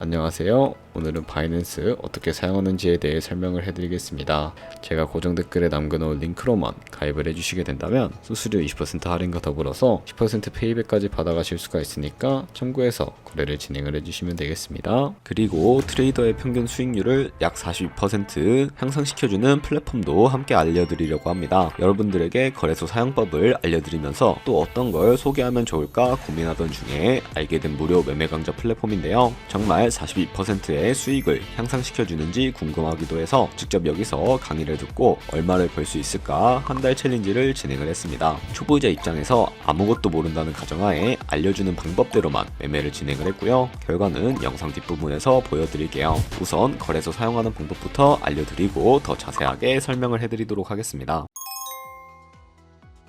안녕하세요. 오늘은 바이낸스 어떻게 사용하는지에 대해 설명을 해드리겠습니다. 제가 고정 댓글에 남겨놓은 링크로만 가입을 해주시게 된다면 수수료 20% 할인과 더불어서 10% 페이백까지 받아가실 수가 있으니까 참고해서 거래를 진행을 해주시면 되겠습니다. 그리고 트레이더의 평균 수익률을 약 42% 향상시켜주는 플랫폼도 함께 알려드리려고 합니다. 여러분들에게 거래소 사용법을 알려드리면서 또 어떤 걸 소개하면 좋을까 고민하던 중에 알게 된 무료 매매 강좌 플랫폼인데요. 정말 42%의 수익을 향상시켜주는지 궁금하기도 해서 직접 여기서 강의를 듣고 얼마를 벌 수 있을까 한 달 챌린지를 진행을 했습니다. 초보자 입장에서 아무것도 모른다는 가정하에 알려주는 방법대로만 매매를 진행을 했고요. 결과는 영상 뒷부분에서 보여드릴게요. 우선 거래소 사용하는 방법부터 알려드리고 더 자세하게 설명을 해드리도록 하겠습니다.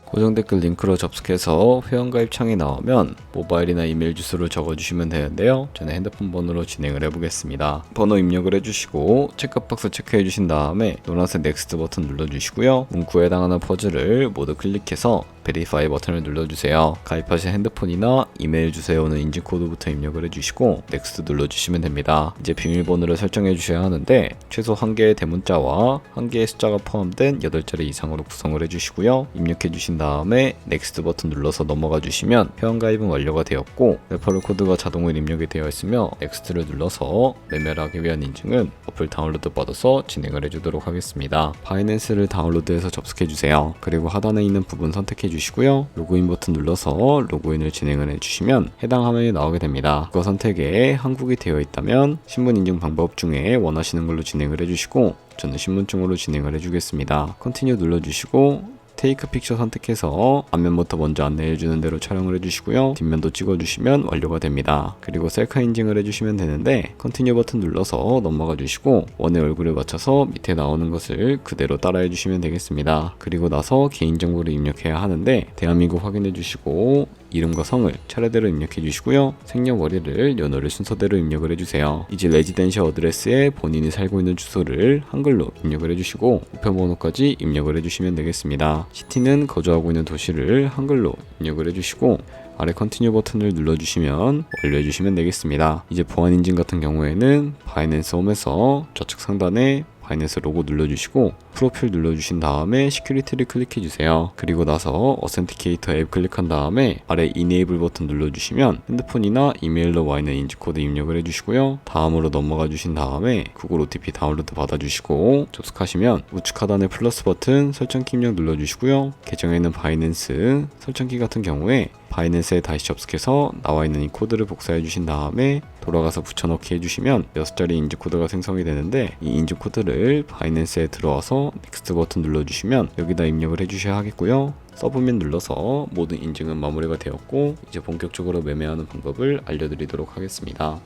고정 댓글 링크로 접속해서 회원가입 창이 나오면 모바일이나 이메일 주소를 적어주시면 되는데요. 저는 핸드폰 번호로 진행을 해보겠습니다. 번호 입력을 해주시고 체크박스 체크해주신 다음에 노란색 넥스트 버튼 눌러주시고요. 문구에 해당하는 퍼즐을 모두 클릭해서 베리파이 버튼을 눌러주세요. 가입하신 핸드폰이나 이메일 주소에 오는 인증코드부터 입력을 해주시고 넥스트 눌러주시면 됩니다. 이제 비밀번호를 설정해 주셔야 하는데 최소 1개의 대문자와 1개의 숫자가 포함된 8자리 이상으로 구성을 해주시고요. 입력해 주신 다음에 넥스트 버튼 눌러서 넘어가 주시면 회원가입은 완료가 되었고 레퍼럴 코드가 자동으로 입력이 되어 있으며 넥스트를 눌러서 매매를 하기 위한 인증은 어플 다운로드 받아서 진행을 해주도록 하겠습니다. 바이낸스를 다운로드해서 접속해 주세요. 그리고 하단에 있는 부분 선택해 주시고요. 로그인 버튼 눌러서 로그인을 진행을 해주시면 해당 화면이 나오게 됩니다. 국가 선택에 한국이 되어 있다면 신분 인증 방법 중에 원하시는 걸로 진행을 해주시고 저는 신분증으로 진행을 해주겠습니다. 컨티뉴 눌러주시고 테이크 픽처 선택해서 앞면부터 먼저 안내해주는 대로 촬영을 해주시고요. 뒷면도 찍어주시면 완료가 됩니다. 그리고 셀카 인증을 해주시면 되는데 컨티뉴 버튼 눌러서 넘어가 주시고 원의 얼굴을 맞춰서 밑에 나오는 것을 그대로 따라해 주시면 되겠습니다. 그리고 나서 개인정보를 입력해야 하는데 대한민국 확인해 주시고 이름과 성을 차례대로 입력해 주시고요. 생년월일을 연월일 순서대로 입력을 해주세요. 이제 레지던셜 어드레스에 본인이 살고 있는 주소를 한글로 입력을 해주시고 우편번호까지 입력을 해주시면 되겠습니다. 시티는 거주하고 있는 도시를 한글로 입력을 해주시고 아래 컨티뉴 버튼을 눌러주시면 완료해주시면 되겠습니다. 이제 보안 인증 같은 경우에는 바이낸스 홈에서 좌측 상단에 바이낸스 로고 눌러주시고 프로필 눌러주신 다음에 시큐리티를 클릭해주세요. 그리고 나서 어센티케이터 앱 클릭한 다음에 아래 이네이블 버튼 눌러주시면 핸드폰이나 이메일로 와 있는 인증코드 입력을 해주시고요. 다음으로 넘어가 주신 다음에 구글 OTP 다운로드 받아주시고 접속하시면 우측 하단의 플러스 버튼 설정키 입력 눌러주시고요. 계정에 있는 바이낸스 설정키 같은 경우에 바이낸스에 다시 접속해서 나와 있는 이 코드를 복사해 주신 다음에 돌아가서 붙여넣기 해주시면 6자리 인증코드가 생성이 되는데 이 인증코드를 바이낸스에 들어와서 넥스트 버튼 눌러주시면 여기다 입력을 해주셔야 하겠고요. 서브밋 눌러서 모든 인증은 마무리가 되었고 이제 본격적으로 매매하는 방법을 알려드리도록 하겠습니다.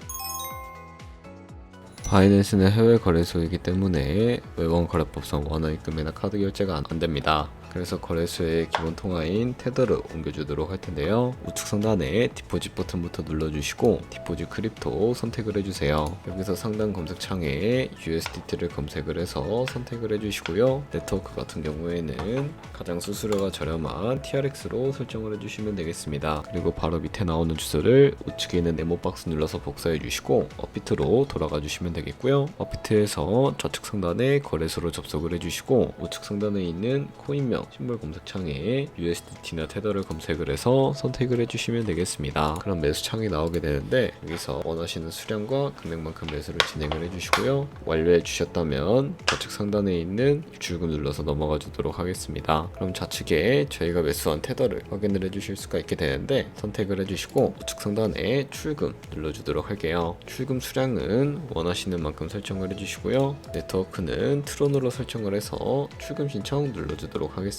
바이낸스는 해외 거래소이기 때문에 외권 거래법상 원화입금이나 카드 결제가 안 됩니다. 그래서 거래소의 기본 통화인 테더를 옮겨주도록 할 텐데요. 우측 상단에 디포짓 버튼부터 눌러주시고 디포짓 크립토 선택을 해주세요. 여기서 상단 검색창에 USDT를 검색을 해서 선택을 해주시고요. 네트워크 같은 경우에는 가장 수수료가 저렴한 TRX로 설정을 해주시면 되겠습니다. 그리고 바로 밑에 나오는 주소를 우측에 있는 네모 박스 눌러서 복사해 주시고 업비트로 돌아가 주시면 되겠고요. 업비트에서 좌측 상단에 거래소로 접속을 해주시고 우측 상단에 있는 코인명 심볼 검색창에 USDT나 테더를 검색을 해서 선택을 해주시면 되겠습니다. 그럼 매수창이 나오게 되는데 여기서 원하시는 수량과 금액만큼 매수를 진행을 해주시고요. 완료해 주셨다면 좌측 상단에 있는 입출금 눌러서 넘어가 주도록 하겠습니다. 그럼 좌측에 저희가 매수한 테더를 확인을 해주실 수가 있게 되는데 선택을 해주시고 우측 상단에 출금 눌러주도록 할게요. 출금 수량은 원하시는 만큼 설정을 해주시고요. 네트워크는 트론으로 설정을 해서 출금 신청 눌러주도록 하겠습니다.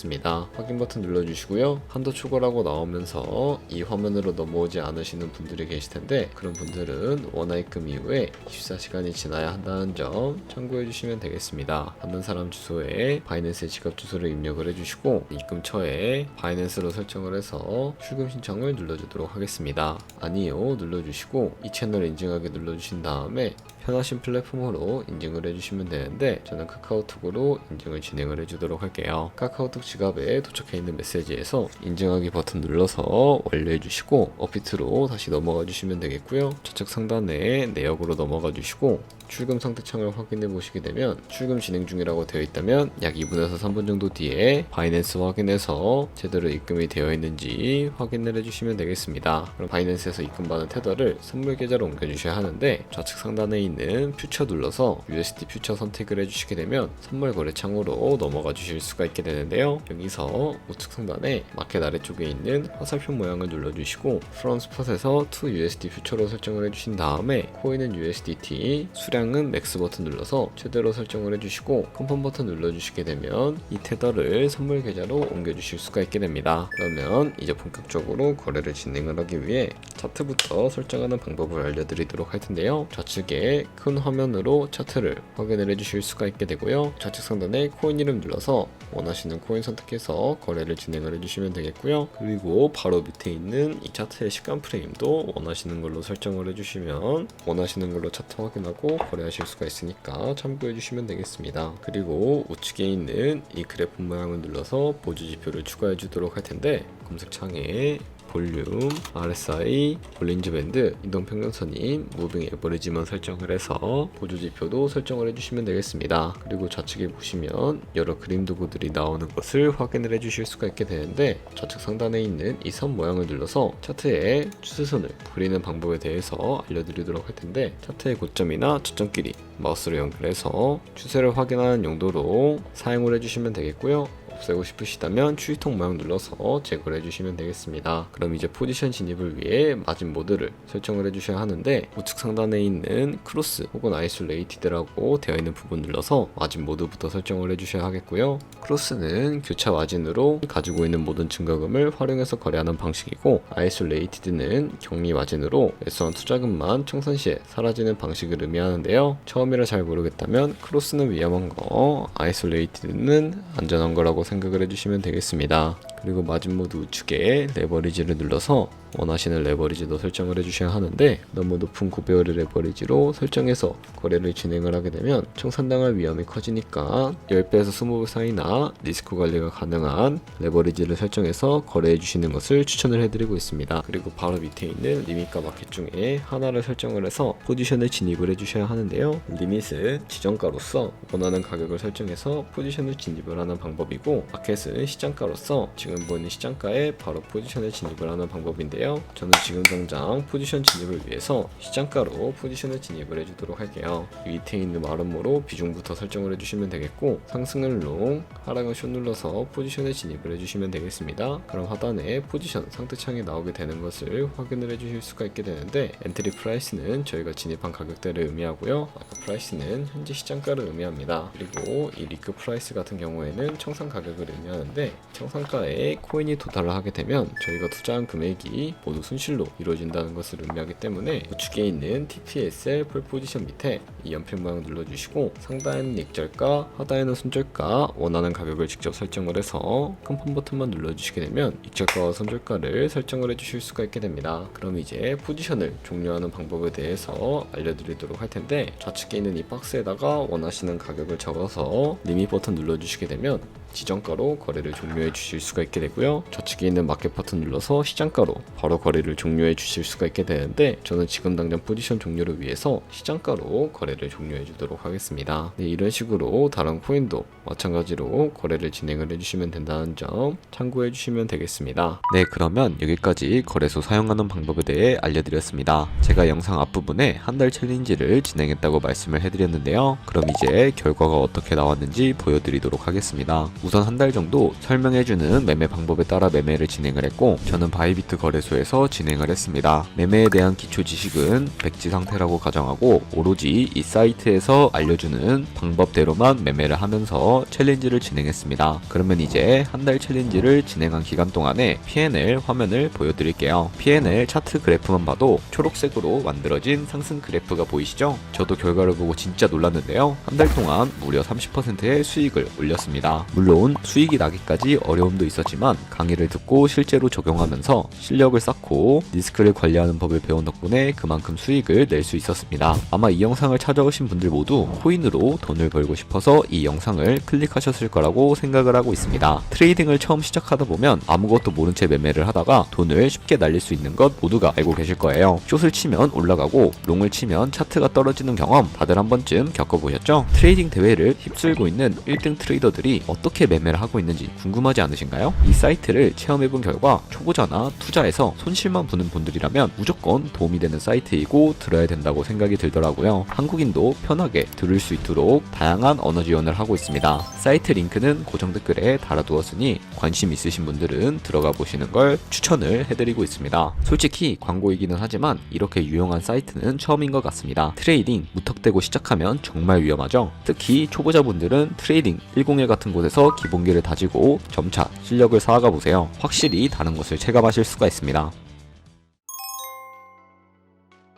확인 버튼 눌러주시고요. 한도 초과라고 나오면서 이 화면으로 넘어오지 않으시는 분들이 계실 텐데 그런 분들은 원화입금 이후에 24시간이 지나야 한다는 점 참고해 주시면 되겠습니다. 받는 사람 주소에 바이낸스 지갑 주소를 입력을 해주시고 입금처에 바이낸스로 설정을 해서 출금 신청을 눌러주도록 하겠습니다. 아니요 눌러주시고 이 채널 인증하기 눌러주신 다음에 편하신 플랫폼으로 인증을 해주시면 되는데 저는 카카오톡으로 인증을 진행을 해주도록 할게요. 카카오톡 카카오톡 지갑에 도착해 있는 메시지에서 인증하기 버튼 눌러서 완료해 주시고 업비트로 다시 넘어가 주시면 되겠고요. 좌측 상단에 내역으로 넘어가 주시고 출금 상태 창을 확인해 보시게 되면 출금 진행 중이라고 되어 있다면 약 2분에서 3분 정도 뒤에 바이낸스 확인해서 제대로 입금이 되어 있는지 확인을 해주시면 되겠습니다. 그럼 바이낸스에서 입금받은 테더를 선물 계좌로 옮겨주셔야 하는데 좌측 상단에 있는 퓨처 눌러서 USD 퓨처 선택을 해주시게 되면 선물 거래 창으로 넘어가 주실 수가 있게 되는데요. 여기서 우측 상단에 마켓 아래쪽에 있는 화살표 모양을 눌러주시고 프롬 스팟에서 to USD 퓨처로 설정을 해주신 다음에 코인은 USDT, 수량은 맥스 버튼 눌러서 최대로 설정을 해주시고 컨펌 버튼 눌러주시게 되면 이 테더를 선물 계좌로 옮겨주실 수가 있게 됩니다. 그러면 이제 본격적으로 거래를 진행을 하기 위해 차트부터 설정하는 방법을 알려드리도록 할 텐데요. 좌측에 큰 화면으로 차트를 확인을 해주실 수가 있게 되고요. 좌측 상단에 코인 이름 눌러서 원하시는 코인 선택해서 거래를 진행을 해주시면 되겠고요. 그리고 바로 밑에 있는 이 차트의 시간 프레임도 원하시는 걸로 설정을 해주시면 원하시는 걸로 차트 확인하고 거래하실 수가 있으니까 참고해 주시면 되겠습니다. 그리고 우측에 있는 이 그래프 모양을 눌러서 보조 지표를 추가해 주도록 할 텐데 검색창에 볼륨, RSI, 볼린저 밴드, 이동평균선인 무빙 에버리지만 설정을 해서 보조지표도 설정을 해주시면 되겠습니다. 그리고 좌측에 보시면 여러 그림 도구들이 나오는 것을 확인을 해주실 수가 있게 되는데 좌측 상단에 있는 이 선 모양을 눌러서 차트의 추세선을 그리는 방법에 대해서 알려드리도록 할 텐데 차트의 고점이나 저점끼리 마우스로 연결해서 추세를 확인하는 용도로 사용을 해주시면 되겠고요. 없애고 싶으시다면 추이통 모양 눌러서 제거를 해주시면 되겠습니다. 그럼 이제 포지션 진입을 위해 마진 모드를 설정을 해주셔야 하는데 우측 상단에 있는 크로스 혹은 아이솔레이티드라고 되어 있는 부분 눌러서 마진 모드부터 설정을 해주셔야 하겠고요. 크로스는 교차 마진으로 가지고 있는 모든 증거금을 활용해서 거래하는 방식이고 아이솔레이티드는 격리 마진으로 S1 투자금만 청산 시에 사라지는 방식을 의미하는데요. 처음이라 잘 모르겠다면 크로스는 위험한 거, 아이솔레이티드는 안전한 거라고 생각을 해주시면 되겠습니다. 그리고 마진 모드 우측에 레버리지를 눌러서 원하시는 레버리지도 설정을 해주셔야 하는데 너무 높은 고배율의 레버리지로 설정해서 거래를 진행을 하게 되면 청산당할 위험이 커지니까 10배에서 20배 사이나 리스크 관리가 가능한 레버리지를 설정해서 거래해 주시는 것을 추천을 해드리고 있습니다. 그리고 바로 밑에 있는 리밋과 마켓 중에 하나를 설정을 해서 포지션을 진입을 해주셔야 하는데요. 리밋은 지정가로서 원하는 가격을 설정해서 포지션을 진입을 하는 방법이고 마켓은 시장가로서 지금 보이는 시장가에 바로 포지션을 진입을 하는 방법인데요. 저는 지금 당장 포지션 진입을 위해서 시장가로 포지션을 진입을 해주도록 할게요. 밑에 있는 마름모로 비중부터 설정을 해주시면 되겠고 상승을 롱, 하락을 숏 눌러서 포지션에 진입을 해주시면 되겠습니다. 그럼 하단에 포지션 상태창이 나오게 되는 것을 확인을 해주실 수가 있게 되는데 엔트리 프라이스는 저희가 진입한 가격대를 의미하고요. 아까 프라이스는 현재 시장가를 의미합니다. 그리고 이 리크 프라이스 같은 경우에는 청산 가격을 의미하는데 청산가에 코인이 도달을 하게 되면 저희가 투자한 금액이 모두 순실로 이루어진다는 것을 의미하기 때문에 우측에 있는 TPSL 폴 포지션 밑에 이 연필 모양 눌러주시고 상단에는 익절가, 하단에는 손절가 원하는 가격을 직접 설정을 해서 컨펌 버튼만 눌러주시게 되면 익절가와 손절가를 설정을 해주실 수가 있게 됩니다. 그럼 이제 포지션을 종료하는 방법에 대해서 알려드리도록 할 텐데 좌측에 있는 이 박스에다가 원하시는 가격을 적어서 리밋 버튼 눌러주시게 되면 지정가로 거래를 종료해 주실 수가 있게 되고요. 좌측에 있는 마켓 버튼 눌러서 시장가로 바로 거래를 종료해 주실 수가 있게 되는데 저는 지금 당장 포지션 종료를 위해서 시장가로 거래를 종료해 주도록 하겠습니다. 네, 이런 식으로 다른 코인도 마찬가지로 거래를 진행을 해주시면 된다는 점 참고해 주시면 되겠습니다. 네, 그러면 여기까지 거래소 사용하는 방법에 대해 알려드렸습니다. 제가 영상 앞부분에 한 달 챌린지를 진행했다고 말씀을 해드렸는데요. 그럼 이제 결과가 어떻게 나왔는지 보여드리도록 하겠습니다. 우선 한 달 정도 설명해주는 매매 방법에 따라 매매를 진행을 했고 저는 바이비트 거래소에서 진행을 했습니다. 매매에 대한 기초 지식은 백지 상태라고 가정하고 오로지 이 사이트에서 알려주는 방법대로만 매매를 하면서 챌린지를 진행했습니다. 그러면 이제 한 달 챌린지를 진행한 기간 동안에 P&L 화면을 보여드릴게요. P&L 차트 그래프만 봐도 초록색으로 만들어진 상승 그래프가 보이시죠? 저도 결과를 보고 진짜 놀랐는데요. 한 달 동안 무려 30%의 수익을 올렸습니다. 물론 물론 수익이 나기까지 어려움도 있었지만 강의를 듣고 실제로 적용하면서 실력을 쌓고 리스크를 관리하는 법을 배운 덕분에 그만큼 수익을 낼 수 있었습니다. 아마 이 영상을 찾아오신 분들 모두 코인으로 돈을 벌고 싶어서 이 영상을 클릭하셨을 거라고 생각을 하고 있습니다. 트레이딩을 처음 시작하다 보면 아무것도 모른 채 매매를 하다가 돈을 쉽게 날릴 수 있는 것 모두가 알고 계실 거예요. 숏을 치면 올라가고 롱을 치면 차트가 떨어지는 경험 다들 한 번쯤 겪어보셨죠? 트레이딩 대회를 휩쓸고 있는 1등 트레이더들이 어떻게 매매를 하고 있는지 궁금하지 않으신가요? 이 사이트를 체험해본 결과 초보자나 투자에서 손실만 보는 분들이라면 무조건 도움이 되는 사이트이고 들어야 된다고 생각이 들더라고요. 한국인도 편하게 들을 수 있도록 다양한 언어 지원을 하고 있습니다. 사이트 링크는 고정 댓글에 달아두었으니 관심 있으신 분들은 들어가 보시는 걸 추천을 해드리고 있습니다. 솔직히 광고이기는 하지만 이렇게 유용한 사이트는 처음인 것 같습니다. 트레이딩 무턱대고 시작하면 정말 위험하죠. 특히 초보자분들은 트레이딩 101 같은 곳에서 기본기를 다지고 점차 실력을 쌓아가 보세요. 확실히 다른 것을 체감하실 수가 있습니다.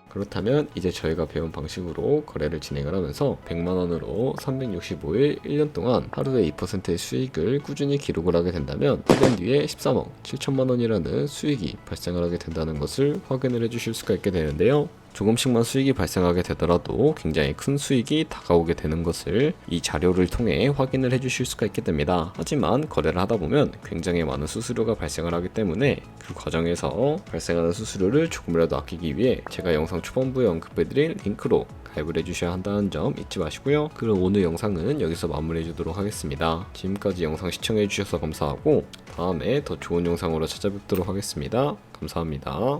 그렇다면 이제 저희가 배운 방식으로 거래를 진행을 하면서 100만원으로 365일 1년 동안 하루에 2%의 수익을 꾸준히 기록을 하게 된다면 1년 뒤에 13억 7천만원이라는 수익이 발생을 하게 된다는 것을 확인을 해주실 수가 있게 되는데요. 조금씩만 수익이 발생하게 되더라도 굉장히 큰 수익이 다가오게 되는 것을 이 자료를 통해 확인을 해주실 수가 있게 됩니다. 하지만 거래를 하다 보면 굉장히 많은 수수료가 발생을 하기 때문에 그 과정에서 발생하는 수수료를 조금이라도 아끼기 위해 제가 영상 초반부에 언급해드린 링크로 가입을 해주셔야 한다는 점 잊지 마시고요. 그럼 오늘 영상은 여기서 마무리해 주도록 하겠습니다. 지금까지 영상 시청해 주셔서 감사하고 다음에 더 좋은 영상으로 찾아뵙도록 하겠습니다. 감사합니다.